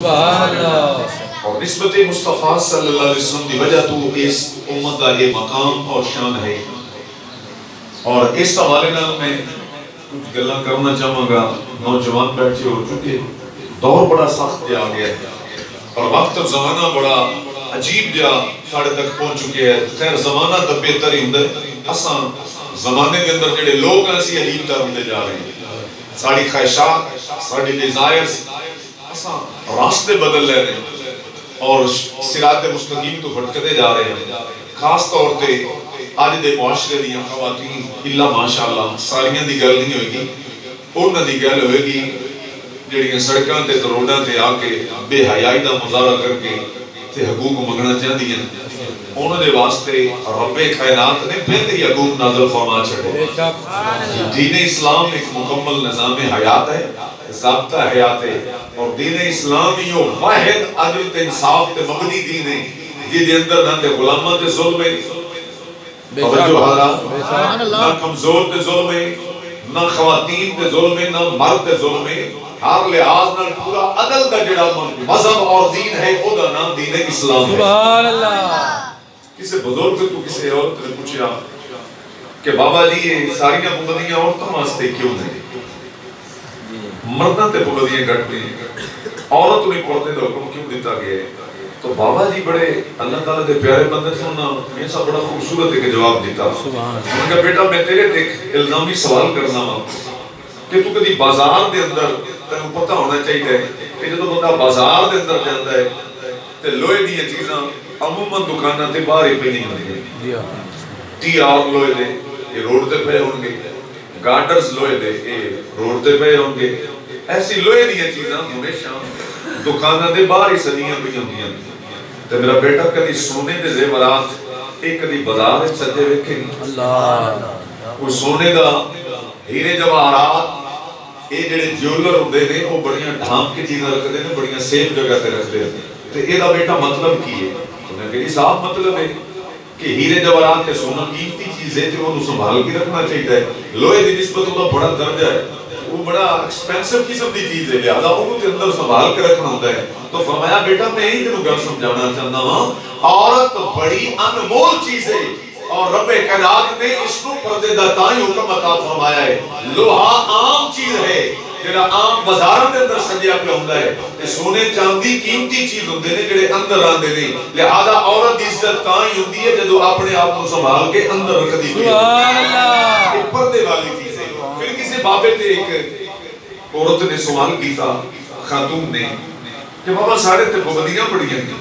اور نسبت مصطفیٰ صلی اللہ علیہ وسلم دی وجہ تو اس امت کا یہ مقام اور شان ہے. اور اس حوالے نال میں کچھ گلاں کرنا چاہوں گا. نوجوان بیٹھے ہو چکے، دور بڑا سخت جا گیا ہے اور وقت اور زمانہ بڑا عجیب جا ساڑھے تک پہنچ چکے ہیں. خیر زمانہ تو بہتر ہی ہوں، اساں زمانے کے اندر جڑے لوگ ہیں اسی عجیب تر ہوتے جا رہے ہیں. ساڑھی خواہشات، ساڑھی ڈیزائرز، اساں راستے بدل لے رہے ہیں اور صراط مستقیم تو بھٹکتے جا رہے ہیں. خاص طور پہ آج دے معاشرے دیاں خواتین اللہ ماشاءاللہ ساریاں دی گل نہیں ہوئے گی، انہاں دی گل ہوئے گی جڑیاں سڑکاں تے روڈاں تے آ کے بے حیائی دا مظاہرہ کر کے تے حقوق منگنا چاہتی ہیں. انہوں نے واسطے رب کائنات نے بہتری حقوق نازل فرما چھڑے. دین اسلام ایک مکمل نظام حیات ہے، ضابطہ حیات ہے، اور دین اسلام یہ واحد عدل تے انصاف تے مبنی دین ہے جی دے اندر نہ تے غلامہ تے ظلم ہے، توجہ حضرات، نہ کمزور تے ظلم ہے، نہ خواتین تے ظلم ہے، نہ مرد تے ظلم ہے. ہر لحاظ نال پورا عدل دا جڑا مذہب اور دین ہے او دا نام دین اسلام ہے. سبحان اللہ. کسی بزرگ تو کسی عورت نے پوچھا کہ بابا جی یہ ساری پابندیاں عورتوں واسطے کیوں نہیں؟ مردوں تے پابندیاں گھٹ نے، عورت نے پردے دا حکم کیوں دیتا گیا ہے؟ تو بابا جی بڑے اللہ تعالیٰ دے پیارے بندے سننا ایسا بڑا خوبصورت ہے کہ جواب دیتا. انہوں نے کہا بیٹا میں تیرے ایک الزامی سوال کرنا ہوں کہ تو کدی بازار دے اندر تینوں پتہ ہونا چاہیے کہ جب بندہ بازار دے اندر جاتا ہے تے لوہے دی چیزاں عموماً دکاناں تے باہر ہی پہ نہیں ہوندی. ٹی آر لوہے دے یہ روڈ تے پہ ہوں گے، گارڈرز لوہے دے یہ روڈ تے پہ ہوں گے. ایسی لوہے دی چیزاں ہمیشہ دکاناں دے باہر ہی صدیاں پہ ہوندیاں. تے میرا بیٹا کدی سونے دے زیورات ایک کدی بازار وچ سجے ویکھے نہیں؟ اللہ کوئی سونے دا ہیرے جواہرات یہ جڑے جیولر ہوندے نے وہ بڑیاں ڈھانپ کے چیزاں رکھدے نے، بڑیاں سیف جگہ تے رکھدے نے. تے اے دا بیٹا مطلب کی ہے؟ انہاں نے کہا صاف مطلب ہے کہ ہیرے جواہرات تے سونا قیمتی چیز ہے تے اونوں سنبھال کے رکھنا چاہیے. لوہے دی نسبت دا بڑا درجہ ہے، وہ بڑا ایکسپینسو قسم دی چیز ہے، لہذا انہوں تے اندر سنبھال کے رکھنا ہوتا ہے. تو فرمایا بیٹا میں ہی تینوں گل سمجھانا چاہتا ہوں، عورت بڑی انمول چیز ہے اور رب کائنات نے اس کو پردے دا تائیں حکم عطا فرمایا ہے. لوہا عام چیز ہے جڑا عام بازاراں دے اندر سجیا پہ ہوندا ہے تے سونے چاندی قیمتی چیز ہوندے نے جڑے اندر آندے نے. لہذا عورت دی عزت تائیں ہوندی ہے جدوں اپنے آپ کو سنبھال کے اندر رکھدی ہوئی. سبحان اللہ. یہ پردے والی چیز ہے. پھر کسی بابے تے ایک عورت نے سوال کیتا خاتون نے کہ بابا سارے تے پابندیاں بڑیاں ہیں،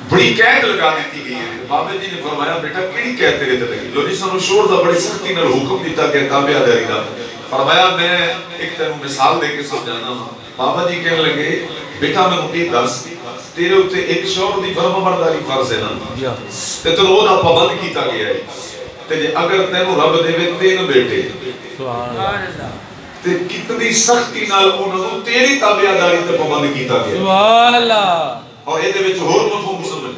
بڑی قید لگا دیتی گئی ہے. بابے جی نے فرمایا بیٹا کیڑی قید تیرے تے لگی؟ لو جی سانوں شور دا بڑی سختی نال حکم دیتا کہ تابعداری دا. فرمایا میں ایک تینوں مثال دے کے سمجھانا ہوں. بابا جی کہنے لگے بیٹا میں مجھے دس تیرے اوتے ایک شوہر دی فرمانبرداری فرض ہے نا تے تینوں او دا پابند کیتا گیا ہے تے جے اگر تینوں رب دے 3 بیٹے سبحان اللہ تے کتنی سختی نال انہوں تیری تابعداری تے پابند کیتا گیا. سبحان اللہ. اور یہ دے وچ ہور مفہوم سمجھ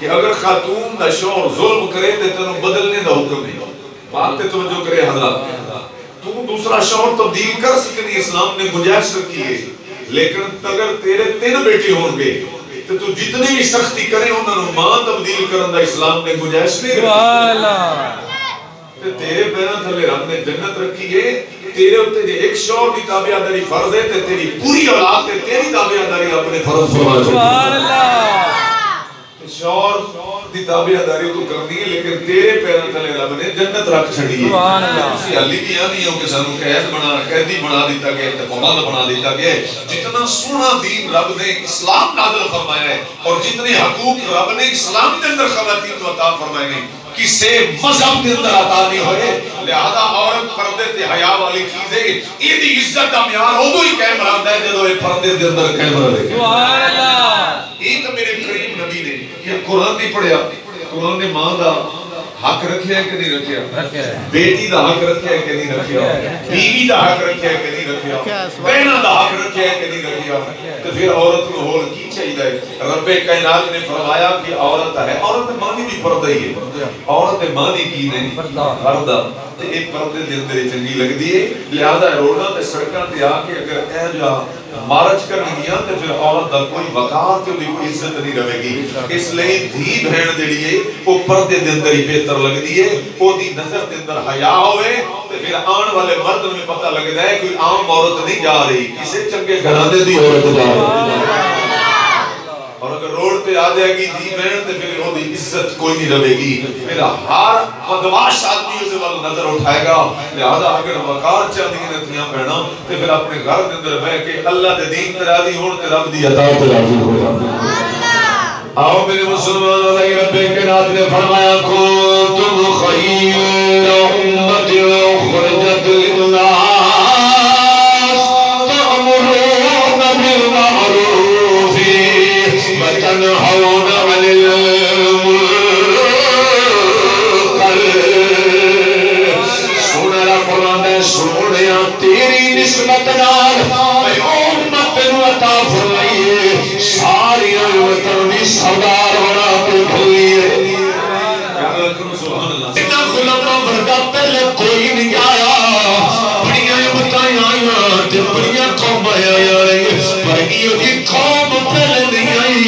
کہ اگر خاتون دا شوہر ظلم کرے تے تینوں بدلنے دا حکم نہیں. بات تے توجہ کرے حضرات، تو دوسرا شوہر تبدیل کر سکنی اسلام نے گنجائش رکھی ہے، لیکن اگر تیرے 3 بیٹے ہون گے تو تو جتنی بھی سختی کرے انہوں نے ماں تبدیل کرن دا اسلام نے گنجائش نہیں رکھی. تیرے پیروں تھلے رب نے جنت رکھی ہے، تیرے ہوتے جے ایک شوہر دی تابعداری فرض ہے تے تیری پوری اولاد تے تیری تابعداری اپنے فرض فرما. سبحان اللہ. شوہر دی تابعداری تو کرنی ہے لیکن تیرے پیروں تھلے رب نے جنت رکھ چھڑی ہے. سبحان اللہ. اسی علی کی نہیں ہو کہ سانوں قیدی بنا دیتا گیا تے پابند بنا دیتا گیا. جتنا سونا دین رب نے اسلام نازل فرمایا ہے اور جتنے حقوق رب نے اسلام کے اندر خواتین کو عطا فرمائے ہیں کسے مذہب کے اندر عطا نہیں ہوئے. لہذا عورت پردے تے حیا والی چیز ہے. یہ دی عزت دا معیار ہو ہی قائم رہندا ہے جدوں یہ پردے دے اندر قائم رہے. سبحان اللہ. ایک میرے کریم نبی نے یہ قرآن نہیں پڑھیا، قرآن نے ماں دا حق رکھیا ہے کہ نہیں رکھیا؟ بیٹی دا حق رکھیا ہے کہ نہیں رکھیا؟ بیوی دا حق رکھیا ہے کہ نہیں رکھیا؟ بہناں دا حق رکھیا ہے کہ نہیں رکھیا؟ تو پھر عورت کو ہور کی چاہیے. رب کائنات نے فرمایا کہ عورت ہے، عورت مانی بھی پردہ ہی ہے. عورت مانی کی نہیں پردہ تے ایک پردے دے اندر چنگی لگدی ہے. لہذا روڈاں تے سڑکاں تے آ کے اگر اے جا مارچ کرنگیاں تے پھر عورت دا کوئی وقار تے کوئی عزت نہیں رہے گی. اس لئے دھی بہن جڑی ہے وہ پردے دے اندر ہی بہتر لگدی ہے. او دی نظر دے اندر حیا ہوئے تے پھر آن والے مرد میں پتہ لگدا ہے کوئی عام عورت نہیں جا رہی، کسے چنگے گھرانے دی عورت جا رہی. اور اگر روڈ پہ آ جائے گی دھی بہن تے پھر وہ دی عزت کوئی نہیں رہے گی. پھر ہر بدماش آدمی اسے وال نظر اٹھائے گا. لہذا اگر وقار چاہتی ہیں نتیاں پہنا تے پھر اپنے گھر کے اندر بیٹھ کے اللہ دے دین تے راضی ہون تے رب دی عطا تے راضی ہو جاتے. آؤ میرے مسلمان علیہ رب کائنات نے فرمایا کنتم خیر امت اخرجت للناس تأمرون بالمعروف وتنهون عن المنکر. سونا قرآن ہے سونیا تیری نسبت نال میں امت نو عطا فرمائیے ساری امتوں دی سردار بنا کے بھلیے. اتنا غلاماں ورگا پہلے کوئی نہیں آیا. بڑیاں امتاں آئیاں تے بڑیاں قوم آئیاں پر یہ جی قوم پہلے نہیں آئی.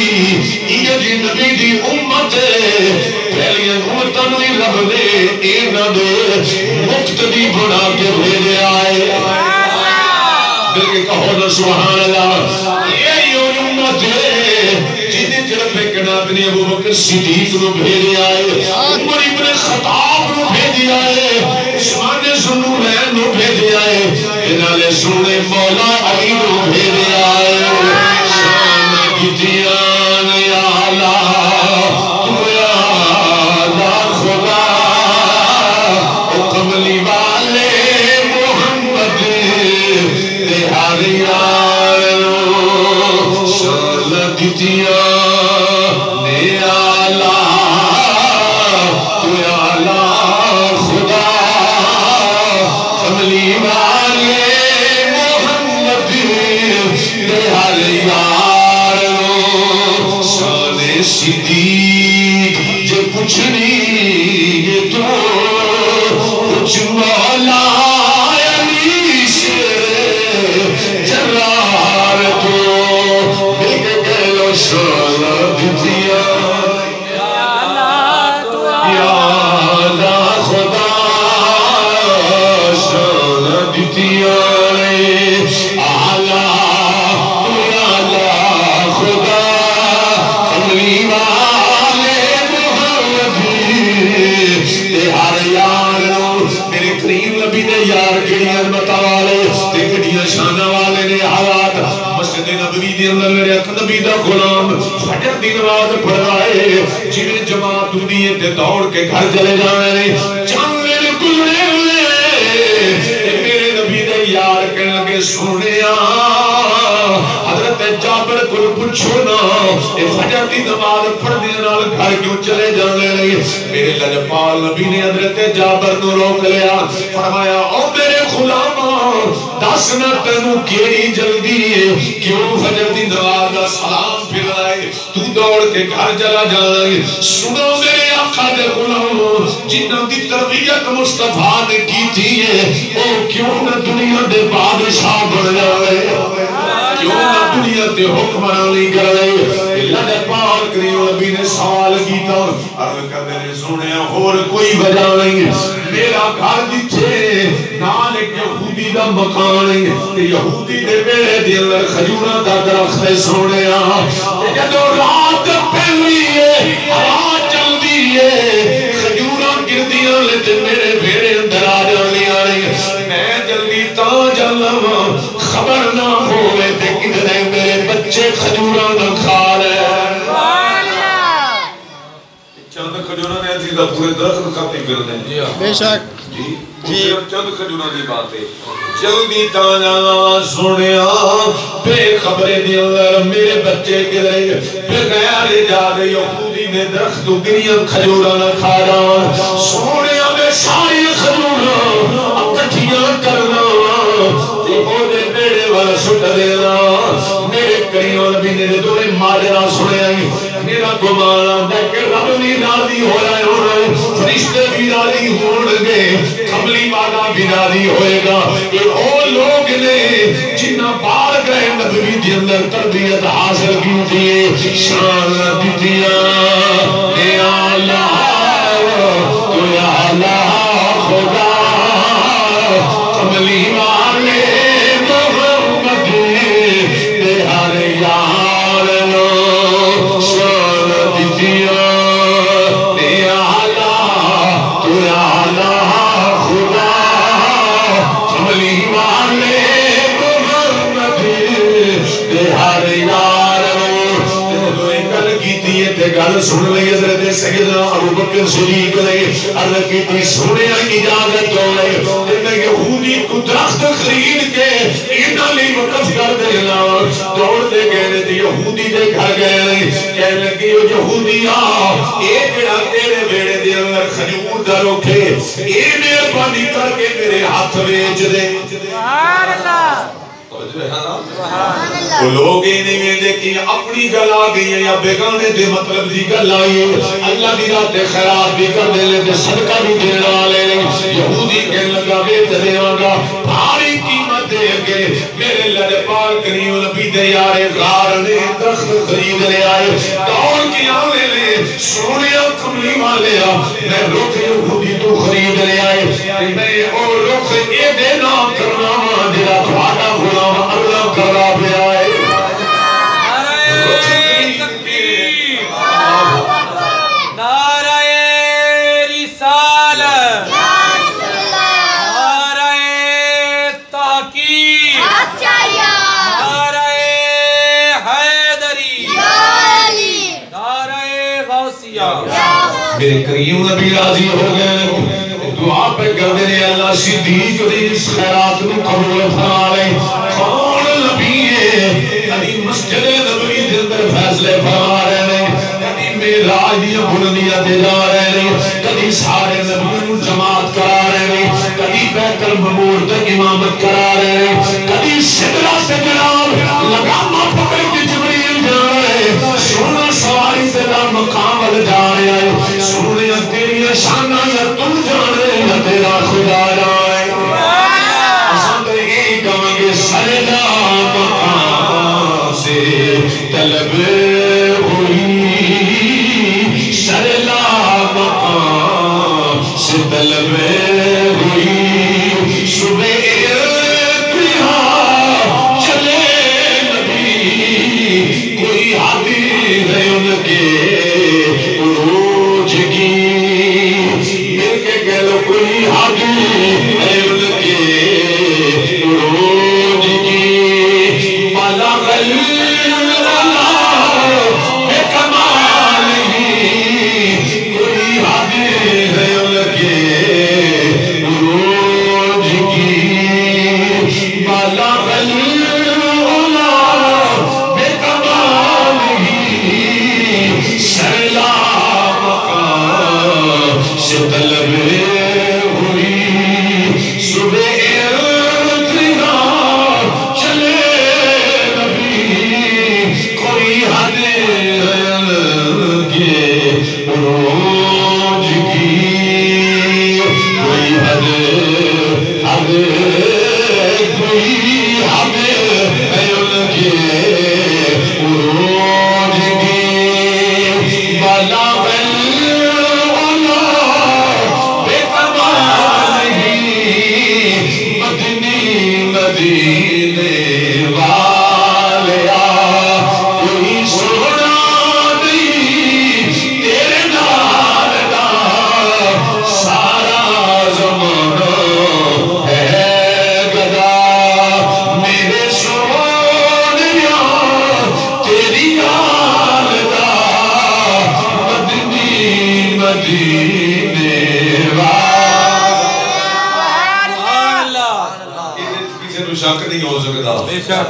یہ جی نبی دی امت پہلی امتوں نے رب نے انہاں دے مقتدی بنا کے بھیجے آئے. دل کے کہو نا سبحان اللہ. یہ امت ہے جنہیں رب کائنات نے ابو بکر صدیق نو بھیجے آئے، عمر ابن خطاب نو بھیجے آئے، عثمان ذوالنورین نو بھیجے آئے، انہاں سونے مولا علی نو بھیجے آئے. شان کی دیان یا اللہ تو یا اللہ خدا او کملی والے محمد دے ہر یار شان کی دیان یا اللہ تو یا اللہ خدا کملی والے محمد دے ہر یار شان صدیق جو کچھ نہیں تو کچھ مولا علی سے جرار تو مل کے گلو شان دیا یا اللہ خدا شان دیا یار کڑی عظمت والے تے کڑی شان والے نے حالات. مسجد نبوی دے اندر میرے اک نبی دا غلام فجر دی نماز پڑھائے جویں جماعت ہوندی ہے تے دوڑ کے گھر چلے جانے نے چاندے گزرے میرے نبی دے یار کہنے لگے سنیا حضرت جابر کو پوچھو نا اے فجر دی نماز پڑھنے نال گھر کیوں چلے جانے لگے. میرے لجپال نبی نے حضرت جابر نو روک لیا. فرمایا او میرے غلاماں دس نہ تینوں کیڑی جلدی ہے کیوں فجر دی نماز دا سلام پھر آئے تو دوڑ کے گھر چلا جائے. سنو میرے آقا دے غلام جنہاں دی تربیت مصطفیٰ نے کی تھی ہے او کیوں نہ دنیا دے بادشاہ بن جائے کیوں نہ دنیا تے حکمرانی کرے. اللہ دے پاک کریم نبی نے سوال کیتا عرض کرنے نے سنیا اور کوئی وجہ نہیں میرا گھر جتھے نال ایک یہودی دا مکان ہے تے یہودی دے بیڑے دے اندر کھجوراں دا درخت ہے سونیا تے جدوں رات پہلی ہے ہوا چلدی ہے کھجوراں گردیاں لے تے میرے بیڑے اندر آ جاندیاں میں جلدی تاں جلواں خبر نہ ہوئے تے کدھرے میرے بچے کھجوراں نہ کھا رہے. چند کھجوراں نے ایسی دا پورے درخت کھاتے پھرنے بے شک جی چند کھجوراں دی بات ہے. جلدی تانا سنیا بے خبرے دی اندر میرے بچے گرے بغیر اجازت یہودی نے درخت تو گریاں کھجوراں نہ کھا رہا. سنیا میں ساری کھجوراں اکٹھیاں کرنا تے او دے بیڑے والا سٹ دینا. میرے کریم نبی نے دوے ماجرا سنے آئی میرا گمان آتا کہ رب بھی راضی ہو رہا ہے فرشتے بھی راضی ہون گے کملی والا بھی راضی ہوئے گا یہ وہ لوگ نے جنہ بار گئے نبی دی اندر تربیت حاصل کی تھی شان دیتیاں اے اللہ تو یا اللہ خدا کملی والے محمد دے ہر یار نو شان دیتیاں اے اللہ تو یا اللہ خدا کملی والے محمد دے ہر یار گل سن لئی حضرت سیدنا ابوبکر صدیق نے عرض کی تھی سنیا اجازت ہوئے یہودی کو درخت خرید کے انہاں لی وقف کر دینا دوڑ دے گئے تھے یہودی دے گھر گئے کہنے لگی یہودیا اے جڑا تیرے بیڑے دے اندر کھجور دا روکھے اے مہربانی کر کے میرے ہاتھ ویچ دے سبحان اللہ وہ لوگ ہی نہیں ویندے کہ اپنی گل آ گئی ہے یا بیگانے دے مطلب دی گل آئی ہے اللہ دی رات خیرات بھی کر دے لے صدقہ بھی دینے والے نہیں یہودی کہنے لگا بیچ دے آگا بھاری قیمت دے گے میرے لڑے پاک کریم نبی دے یارے غار نے درخت خرید لے آئے دوڑ کی آنے لے سونیا کملی والے میں رخ یہودی تو خرید لے آئے میں اور رخ اے دے نام کرنا جڑا تھوڑا غلام اللہ کرا پہ آئے نعرہ رسالت نعرہ تحقیق نعرہ حیدری نعرہ غوثیہ میرے کریم نبی راضی ہو گئے دعا پہ کر دے رہے اللہ صدیق دی اس خیرات میں قبول فرما لے کون نبی ہے کبھی مسجد نبوی دے اندر فیصلے فرما رہے ہیں کبھی معراج دی بلندیاں دے جا رہے ہیں کبھی سارے نبیوں جماعت کرا رہے ہیں کبھی بیت المعمور تک امامت کرا رہے ہیں کبھی سدرہ سے جناب لگامہ پکڑ کے جبریل جا رہے ہیں سونا سواری سے دا مقام وال جا رہے ہیں سونے تیری شانہ یا تم جانے یا تیرا خدا جائے اساں تے یہی کہاں گے سردا مقام سے طلب ہوئی سردا مقام سے طلب ہوئی صبح چلے نبی کوئی حادی ہے ان کے عروج کی مل کے کہہ لو کوئی حادی ہے ان کے عروج کی بلغ العلا بے کمال ہی کوئی حادی ہے ان کے عروج کی بلغ العلا بے کمال ہی سیلا مقام سے طلب ہوئی صبح ارتنا چلے نبی کوئی حد کے عروج کی کوئی حد کوئی حد ہے ان کے عروج کی بلغ العلا بے کمال ہی مدنی مدینے والیا کوئی سونا نہیں تیرے نال دا سارا زمانہ ہے گدا میرے سونیا تیری نال دا مدنی مدینے شک نہیں ہو سکتا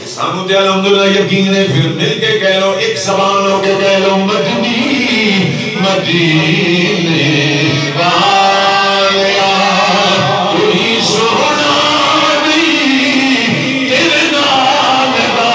سانو تے الحمدللہ یقین ہے پھر مل کے کہہ لو ایک زبان ہو کے کہہ لو مدنی مدینے والیا کوئی سونا نہیں تیرے نال دا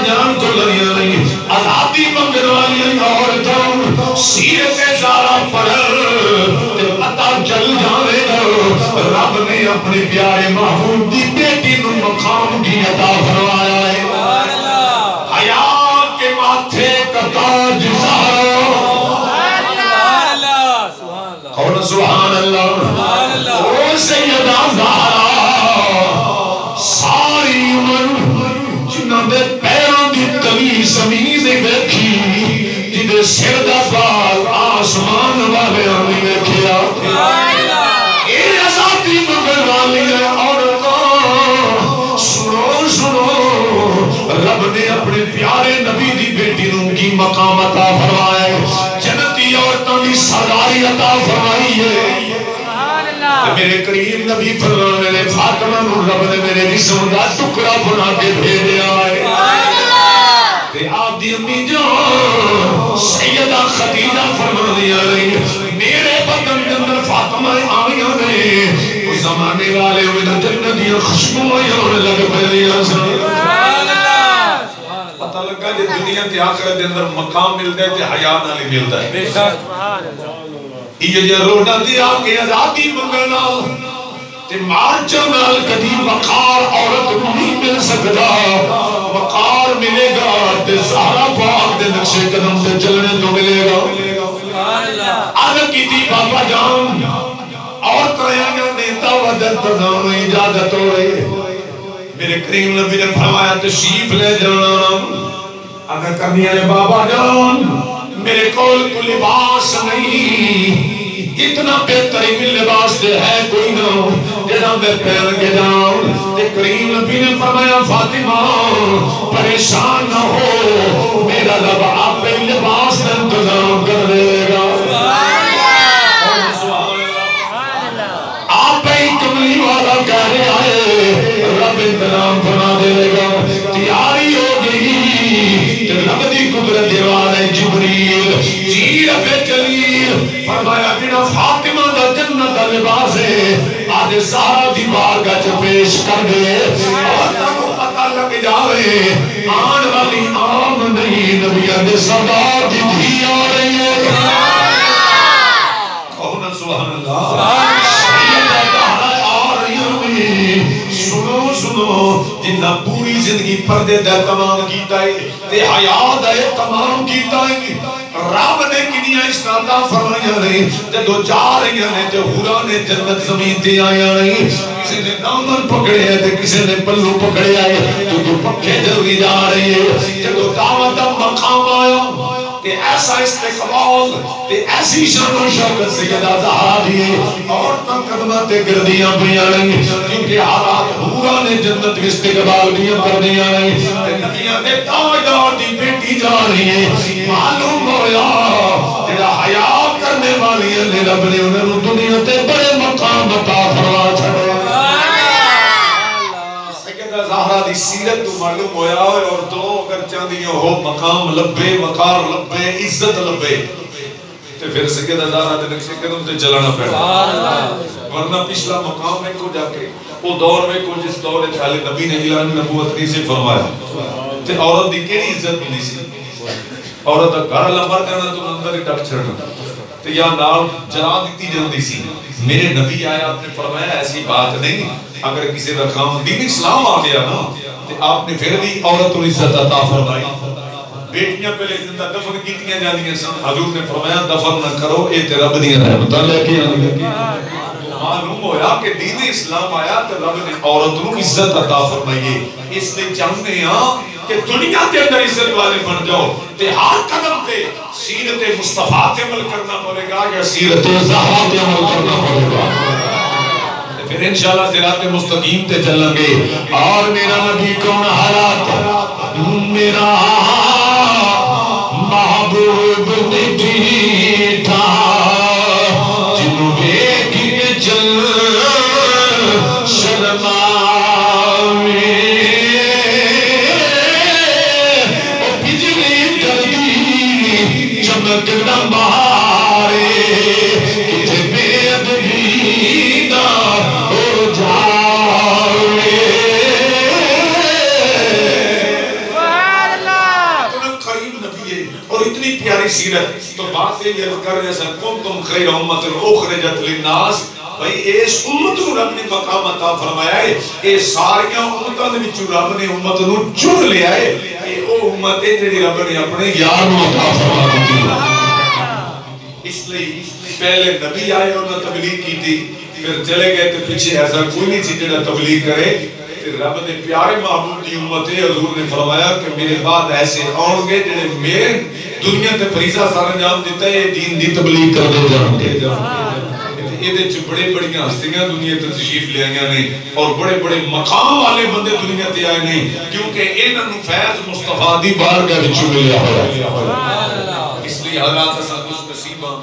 جان کو لڑیاں نہیں آزادی منگن والی عورتوں سیرت زارا پڑھ تے پتہ چل جاوے گا رب نے اپنے پیارے محبوب دی بیٹی نو مقام کی عطا فرمایا ہے حیا کے ماتھے کا تاج زہرا کون سبحان اللہ او سیدہ زہرا ساری عمر جنہاں دے پیروں دی تلی زمین نے دیکھی جنہیں سر دا بال آسمان والے آنے دیکھیا اے آزادی مگر والی ہے عورتوں سنو سنو رب نے اپنے پیارے نبی دی بیٹی نوں کی مقام عطا فرمایا ہے جنتی عورتوں دی سرداری عطا فرمائی ہے میرے کریم نبی فرمانے نے فاطمہ نو رب نے میرے جسم دا ٹکڑا بنا کے بھیجا ہے تے آپ دی امی جان سیدہ خدیجہ فرمانے رہی میرے بدن کے اندر فاطمہ آئیاں نے اس زمانے والے ہوئے جنتیاں خوشبو آئیاں لگ پہلیاں سبحان اللہ پتہ لگا جے دنیا تے آخرت دے اندر مقام ملتا ہے تے حیا نال ہی ملتا ہے سبحان اللہ یہ جو رونا دیا کہ آزادی منگنا تے مارچہ نال کدی وقار عورت نہیں مل سکتا وقار ملے گا تے زہرا پاک دے نقشے قدم سے چلنے تو ملے گا عادت کی تھی بابا جان اور تریاں نیتا ودت نام اجازت ہو رہی میرے کریم نبی نے فرمایا تشریف لے جانا اگر کرنی ہے بابا جان میرے کول کو لباس نہیں اتنا بہترین لباس دے ہے کوئی نہ جہاں میں پہن کے جاؤں تے کریم نبی نے فرمایا فاطمہ پریشان نہ ہو میرا رب آپ پہ لباس کا انتظام کر دے گا آپ پہ کملی والا کہہ رہے آئے رب انتظام فرما دے گا تیاری ہو گئی رب دی قدرت دیوان جبریل جی رب جلیل فرمایا جنہ فاطمہ دا جنت دا لباس ہے آج زہرا دی بارگاہ چ پیش کر دے اور تاکو پتہ لگ جاوے آن والی عام نہیں نبیہ دے سردار دی دھی آ رہی ہے کہو سبحان اللہ سیدہ زہرا آ رہی ہے سنو سنو جنہ پوری زندگی پردے دے تمام کیتا ہے تے حیات ہے تمام کیتا ہے رب نے کنیاں اسنادہ فرمایا نہیں جدو جا رہی ہیں جو حورا نے جنت زمین تے آیا نہیں کسی نے دامن پکڑے ہیں تے کسی نے پلو پکڑے آئے جو پکھے جلوی جا رہی ہے جدو دعوت مقام آیا تے ایسا استقبال تے ایسی شان و شوکت سیدہ زہرا دی اور تن قدمہ تے گردیاں پیا نہیں کیونکہ حالات حورا نے جنت استقبال دیا کر دیا نہیں تے نبیاں دے تاجدار دی بیٹی جا رہی ہے معلوم ہویا جڑا حیا کرنے والی ہے رب نے انہیں دنیا تے بڑے مقام عطا فرما چھڑے سیدہ زہرا دی سیرت تو معلوم ہویا اور تو اگر چاندیاں ہو مقام لبے وقار لبے عزت لبے تے پھر سیدہ زہرا دے نقشے قدم تے چلانا پڑا ورنہ پچھلا مقام میں کو جا کے وہ دور میں کو جس دور چھالے نبی نے اعلان نبوت نہیں سے فرمایا تے عورت دی کیڑی عزت ملی سی عورت دا گھر لمبر کرنا تو اندر ہی ڈک چھڑنا تو یا نال جلا دیتی جلدی سی میرے نبی آیا آپ نے فرمایا ایسی بات نہیں اگر کسی دا کام دین اسلام آ گیا نا تو آپ نے پھر بھی عورت و عزت عطا فرمائی بیٹیاں پہلے زندہ دفن کیتیاں جاندیاں سن حضور نے فرمایا دفن نہ کرو اے تے رب دی رحمتاں لے کے آندی معلوم ہویا کہ دین اسلام آیا تو رب نے عورت نو عزت عطا فرمائی اس لیے چاہتے ہیں کہ دنیا کے اندر عزت والے بن جاؤ تے ہر قدم تے سیرت مصطفیٰ تے عمل کرنا پڑے گا یا سیرت زہرا تے عمل کرنا پڑے گا پھر انشاءاللہ صراط مستقیم تے چلیں گے اور میرا نبی کون حالات میرا محبوب نبی تھا جنہوں ایک ہی چل شرما اور اتنی پیاری سیرت. تو بات یہ عرض کر رہے ہیں کنتم خیر امت اخرجت للناس. بھائی اس امت نو رب نے مقام عطا فرمایا ہے. اے ساریاں امتاں دے وچوں رب نے امت نو چن لیا ہے. اے او امت ہے جڑی رب نے اپنے یار نو عطا فرما دی. اس لیے پہلے نبی آئے انہاں تبلیغ کی تھی, پھر چلے گئے تو پیچھے ایسا کوئی نہیں سی جڑا تبلیغ کرے. رب نے پیارے محبوب دی امت ہے. حضور نے فرمایا کہ میرے بعد ایسے آؤ گے جڑے میرے دنیا تے فریضہ سر انجام دیتا ہے دین دی تبلیغ کر دے جان گے. یہ بڑے بڑی ہستیاں دنیا تے تشریف لے آئیاں نے اور بڑے بڑے مقام والے بندے دنیا تے آئے نے, کیونکہ انہاں نوں فیض مصطفیٰ دی بارگاہ وچ ملیا ہوا. اس لیے حضرات اساں خوش نصیب ہاں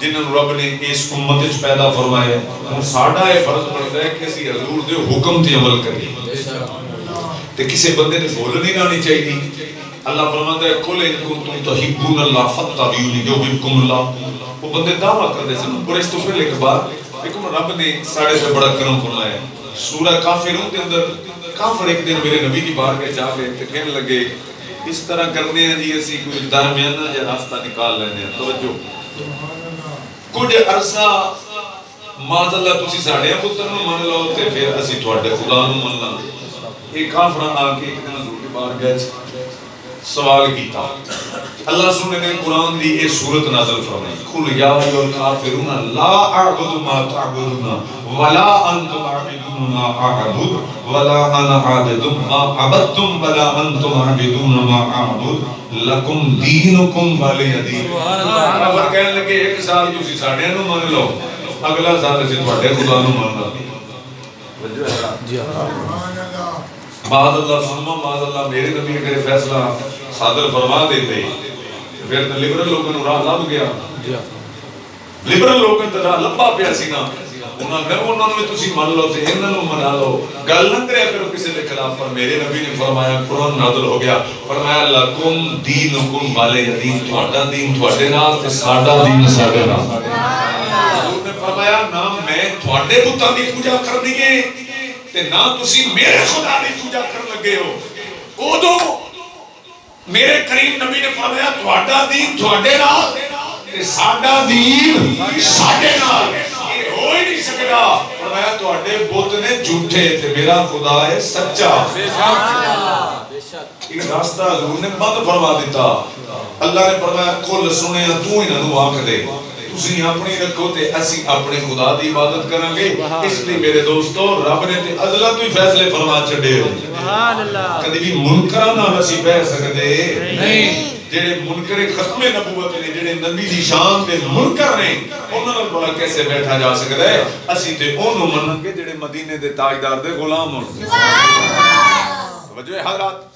جنہاں رب نے اس امت وچ پیدا فرمایا. ہن ساڈا یہ فرض بندا ہے کہ اسی حضور دے حکم تے عمل کریے تے کسے بندے نے بھول نہیں جانی چاہیے. اللہ فرماتا ہے قل ان کنتم تحبون اللہ فاتبعونی یحببکم اللہ. وہ بندے دعویٰ کرتے ہیں پر اس تو پہلے ایک بار لیکن رب نے ساڑھے سے بڑا کرم فرمایا ہے. سورہ کافرون کے اندر کافر ایک دن میرے نبی کی بار کے جا گئے تو کہنے لگے اس طرح کرنے ہیں جی اسی کوئی درمیانہ یا راستہ نکال لینے ہیں. توجہ کچھ عرصہ ماذا اللہ تسی ساڑھے پتر نو من لو تے پھر اسی تھوڑے خدا نو من لو. ایک کافران آکے ایک دن حضور کی بار گئے سوال کیتا. اللہ سننے نے قرآن دی اے سورت نازل فرمائی قل یا ایھا الکافرون لا اعبد ما تعبدون ولا انتم عابدون ما اعبد ولا انا عابد ما عبدتم ولا انتم عابدون ما اعبد لکم دینکم ولی دین. کافر کہنے لگے ایک سال تسی ساڈے نو من لو اگلا سال اسی تواڈے خدا نو من لو. بعد اللہ سنما بعد اللہ میرے نبی اگر فیصلہ صادر فرما دیتے پھر تو لبرل لوگوں نے راہ لب گیا. لبرل لوگوں نے راہ لبا پیا سی نا انہوں نے تسی من لو تے انہوں نے منا لو گل نہ کریا کرو کسی دے خلاف. پر میرے نبی نے فرمایا قرآن نازل ہو گیا فرمایا لکم دینکم ولی دین. تہاڈا دین تہاڈے نال تے ساڈا دین ساڈے نال. حضور نے فرمایا نہ میں تہاڈے بتاں دی پوجا کرنی ہے تے نہ تسی میرے خدا دی پوجا کرن لگے ہو. اودوں میرے کریم نبی نے فرمایا تہاڈا دین تہاڈے نال تے ساڈا دین ساڈے نال. یہ ہو ہی نہیں سکدا. فرمایا تہاڈے بت نے جھوٹے تے میرا خدا ہے سچا. ایک راستہ حضور نے بند فرما دیتا. اللہ نے فرمایا قل سنے تو انہاں نوں آکھ دے تسی اپنی رکھو تے اسی اپنے خدا دی عبادت کریں گے. اس لیے میرے دوستو رب نے تے عدل تو ہی فیصلے فرما چھڈے ہو. سبحان اللہ. کدی بھی منکراں نال اسی بہ سکدے نہیں. جڑے منکر ختم نبوت نے جڑے نبی دی شان دے منکر نے انہاں نال بڑا کیسے بیٹھا جا سکدا ہے. اسی تے اونوں منن گے جڑے مدینے دے تاجدار دے غلام ہون. سبحان اللہ. توجہ حضرات.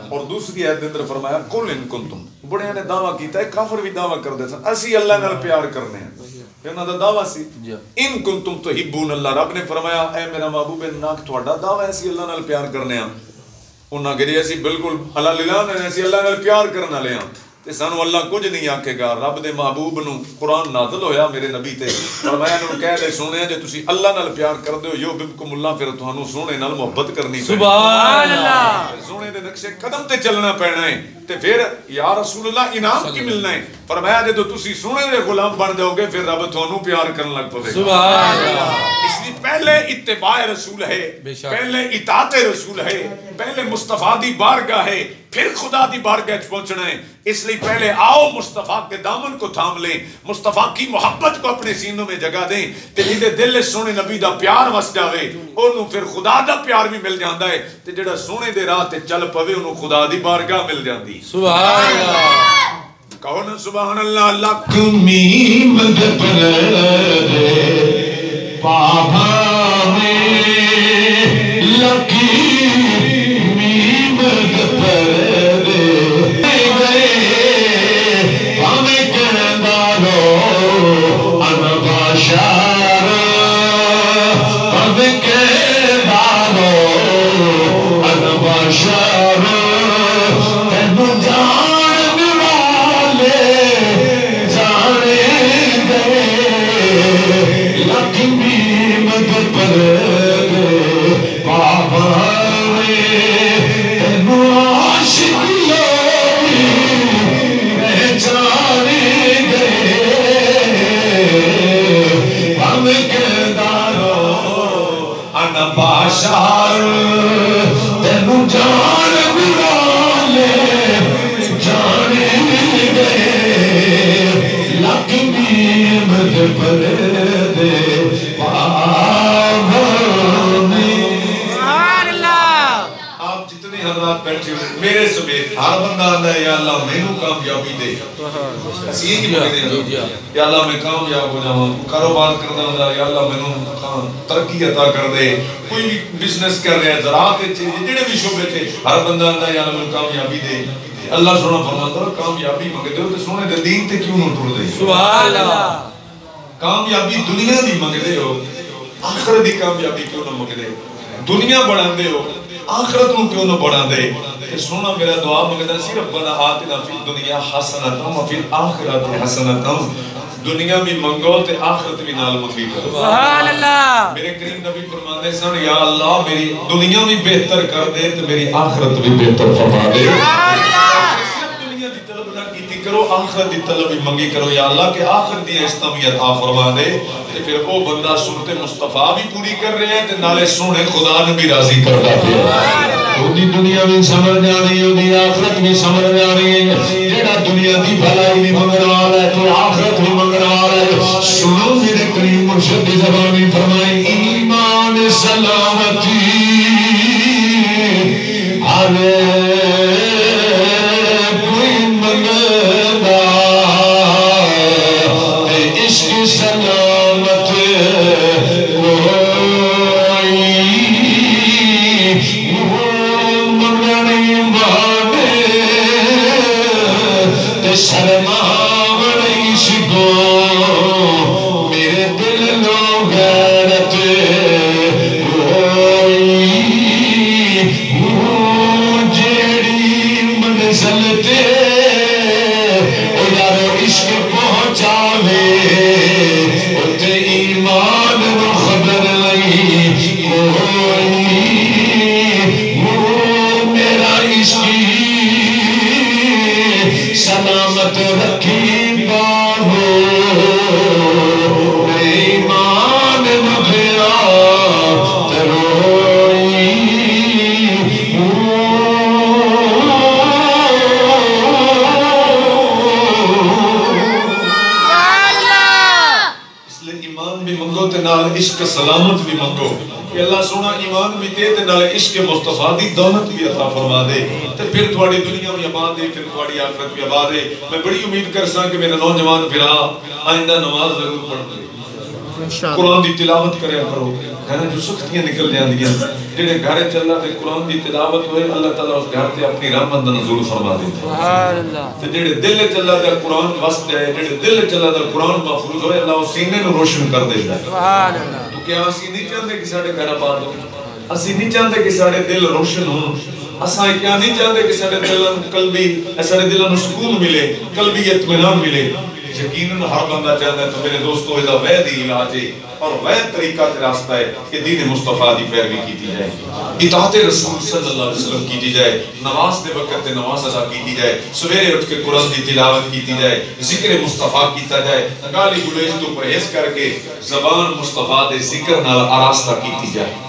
اور دوسری آیت اندر فرمایا قل ان کنتم. بڑے نے دعویٰ کیتا ہے کافر بھی دعویٰ کر دے سن اسی اللہ نال پیار کرنے ہیں. انہاں دا دعویٰ سی ان کنتم تحبون اللہ. رب نے فرمایا اے میرا محبوب ناک تہاڈا دعویٰ ہے اسی اللہ نال پیار کرنے ہیں. انہاں کہ اسی بالکل اللہ للہ نے اسی اللہ نال پیار کرن والے ہیں تے سانو اللہ کچھ نہیں آکھے گا. رب دے محبوب نو قرآن نازل ہویا میرے نبی تے فرمایا انہوں کہہ دے سونے جے تسی اللہ نال پیار کر دیو یحببکم اللہ پھر تانوں سونے نال محبت کرنی. سبحان اللہ. سونے دے نقشے قدم تے چلنا پینا ہے تے پھر یا رسول اللہ انعام کی ملنا ہے. فرمایا جے تو تسی سونے دے غلام بن جاؤ گے پھر رب تانوں پیار کرن لگ پے. سبحان اللہ. اس لیے پہلے اتباع رسول ہے پہلے اطاعت رسول ہے پہلے مصطفیٰ دی بارگاہ ہے پھر خدا دی بارگاہ پہنچنا ہے. اس لیے پہلے آؤ مصطفیٰ کے دامن کو تھام لیں مصطفیٰ کی محبت کو اپنے سینوں میں جگہ دیں تے جدے دل سونے نبی دا پیار وس جاوے انہوں پھر خدا دا پیار بھی مل جاندا ہے تے جڑا سونے دے راہ تے چل پوے انہوں خدا دی بارگاہ مل جاندی. سبحان اللہ. کہو نا سبحان اللہ. لکمی مد پر دے بابا میں لکی مد پر پر بندہ آندا ہے یا اللہ مینوں کامیابی دے اسی یہی منگدے ہیں یا اللہ میں کامیاب ہو جاواں کاروبار کرنا ہوندا یا اللہ مینوں ترقی عطا کر دے کوئی بھی بزنس کر رہا ہے زراعت وچ جڑے بھی شعبے تے ہر بندہ آندا ہے یا اللہ مینوں کامیابی دے اللہ سونا فرماتا ہے کامیابی منگدے ہو تے سونے دے دین تے کیوں نہ ٹر دے سبحان اللہ کامیابی دنیا دی منگدے ہو آخرت دی کامیابی کیوں نہ منگدے دنیا بڑھاندے ہو آخرت کو کیوں نہ بڑھا دے سونا میرا دعا منگدا سی ربنا آتنا فی الدنیا حسنۃ و فی الآخرۃ حسنۃ دنیا بھی منگو تے آخرت بھی نال منگی کرو سبحان اللہ میرے کریم نبی فرماندے سن یا اللہ میری دنیا بھی بہتر کر دے تے میری آخرت بھی بہتر فرما دے صرف دنیا دی طلب نہ کیتی کرو آخرت دی طلب بھی منگی کرو یا اللہ کہ آخرت دی استمی عطا فرما دے تے پھر وہ بندہ سنت مصطفیٰ بھی پوری کر رہے ہیں تے نالے سونے خدا نے بھی راضی کردا پیا اودی دنیا بھی سمجھ جانی اودی آخرت بھی سمجھ جانی جڑا دنیا دی بھلائی بھی منگن والا ہے تو آخرت بھی منگن والا ہے سنو میرے کریم مرشد دی زبانی فرمائی ایمان سلامتی کوئی منگدا عشق سلامت میرے دل نو غیرت جیڑی منزل تے یار عشق پہنچاوے اتے ایمان نو خبر نہیں میرا عشق سلامت رکھی باہو ایمان نبھیا تروئی اس لئے ایمان بھی منگو تے نال عشق سلامت بھی منگو کہ اللہ سونا ایمان بھی دے تے نال عشق مصطفیٰ دی دولت بھی عطا فرما دے تے پھر تھوڑی دنیا بھی آباد دے پھر تھوڑی آخرت بھی آباد دے میں بڑی امید کر سا کہ میرے نوجوان بھرا آئندہ نماز ضرور پڑھ دے قرآن دی تلاوت کریا کرو ہے نا جو سختیاں نکل جان دیا جنہیں گھر چل رہا تے قرآن دی تلاوت ہوئے اللہ تعالیٰ اس گھر تے اپنی رحمت نزول فرما دیتے تے جنہیں دل چل رہا تے قرآن وسط جائے جنہیں دل چل رہا تے قرآن محفوظ ہوئے اللہ اس سینے نو روشن کر دے جائے تو کیا اسی نہیں چاہتے کہ ساڑے گھر آباد ہو اسی نہیں چاہتے کہ ساڑے دل روشن ہوں اساں کیا نہیں چاہتے کہ ساڑے دلوں سکون ملے قلبی اطمینان ملے یقیناً ہر بندہ چاہتا ہے تو میرے دوستو اذا ویدی علاج ہے اور وید طریقہ تے راستہ ہے کہ دین مصطفیٰ دی پیروی کیتی جائے اطاعت رسول صلی اللہ علیہ وسلم کیتی جائے نماز دے وقت تے نماز ادا کیتی جائے سویرے اٹھ کے قرآن دی تلاوت کیتی جائے ذکر مصطفیٰ کیتا جائے گالی گلیج تو پرہیز کر کے زبان مصطفیٰ دے ذکر نال آراستہ کیتی جائے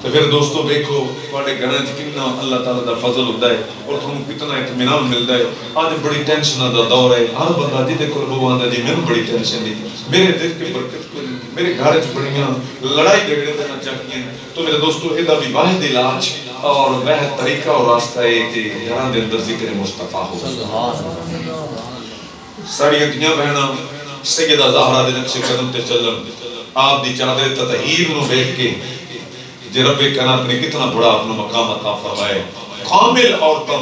تو پھر دوستو دیکھو تھوڑے گھروں وچ کتنا اللہ تعالیٰ دا فضل ہوتا ہے اور تھانوں کتنا اطمینان ملتا ہے آج بڑی ٹینشن دا دور ہے ہر بندہ جی دیکھو وہ آندا جی مینوں بڑی ٹینشن دی میرے دل کی برکت کوئی نہیں میرے گھر وچ بڑیاں لڑائی جھگڑے تے نہ چاہیے تو میرے دوستو اے دا بھی واحد علاج اور واحد طریقہ اور راستہ ہے کہ گھراں دے اندر ذکر مصطفیٰ ہو ساڑی اکیاں بہناں سیدہ زہرا دے نقش قدم تے چلن آپ دی چادر تطہیر نو دیکھ کے جی رب کائنات نے کتنا بڑا اپنا مقام عطا فرمائے کامل عورتوں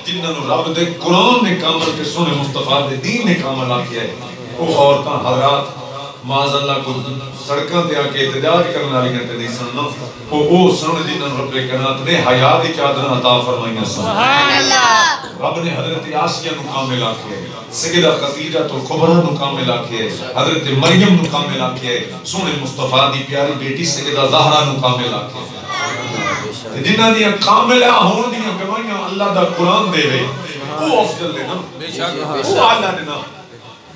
جنہاں نو رب دے قرآن نے کامل کے سنے مصطفیٰ دے دین نے کامل آکیا ہے وہ عورتاں حضرات معاذ اللہ کو سڑکاں تے آکے احتجاج کرنے والی تے نہیں سننا وہ سن جنہاں رب کائنات نے حیا دی چادر عطا فرمائیاں سبحان اللہ رب نے حضرت آسیہ نو کامل آکیا ہے سیدہ خدیجہ تو کبریٰ نو کامل آکیا ہے حضرت مریم نو کامل آکیا ہے سونے مصطفیٰ دی پیاری بیٹی سیدہ زہرا نو کامل آکیا ہے جنہاں دیاں کاملہ ہون دیاں گوائیاں اللہ دا قرآن دے وے وہ افضل دے نا وہ آلہ دے نا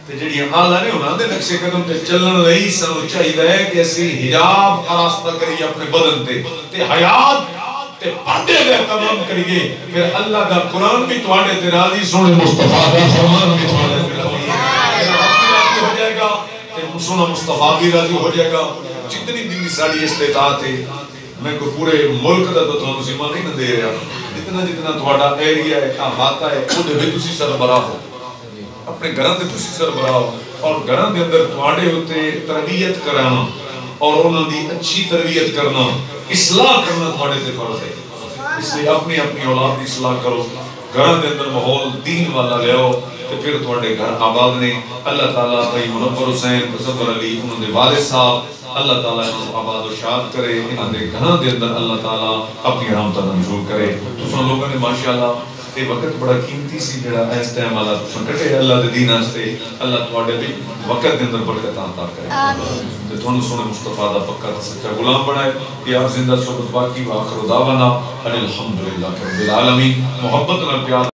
تے جڑی آلہ نے انہاں دے نقشے قدم تے چلن لئی سنو چاہیے ہے کہ اسی حجاب آراستہ کریے اپنے بدن تے حیات تے پردے دے اہتمام کریے پھر اللہ دا قرآن بھی تواڈے تے راضی سونے مصطفیٰ دا فرمان بھی تواڈے تے راضی ہو جائے گا تے سونا مصطفیٰ بھی راضی ہو جائے گا جتنی دن ساری استطاعت ہے میں کوئی پورے ملک دا تو تھانوں ذمہ نہیں نہ دے رہا، جتنا جتنا تھوڑا ایریا ہے احاطہ ہے وہ دے تسی سربراہ ہو، اپنے گھراں دے تسی سربراہ ہو، اور گھراں دے اندر تواڈے ہوتے تربیت کرانا اور انہاں دی اچھی تربیت کرنا، اصلاح کرنا تھوڑے تے فرض ہے۔ اس لیے اپنی اپنی اولاد کی اصلاح کرو، گھراں دے اندر ماحول دین والا لے آؤ، تو پھر تھوڑے گھر آباد نے۔ اللہ تعالیٰ بھائی منور حسین تصور علی انہوں نے والد صاحب اللہ تعالیٰ انہوں آباد و شاد کرے، انہوں نے گھراں دے اندر اللہ تعالیٰ اپنی رحمتہ منظور کرے۔ تو سن لوگوں نے ماشاءاللہ یہ وقت بڑا قیمتی سی جڑا اس ٹائم والا تساں کٹے اللہ دے دین واسطے، اللہ تواڈے بھی وقت دے اندر برکت عطا کرے تے تھانوں سونے مصطفیٰ دا پکا تے سچا غلام بنائے۔ یہ آپ زندہ صحبت باقی واخر دعوانا الحمدللہ رب العالمین۔ محبت نال پیار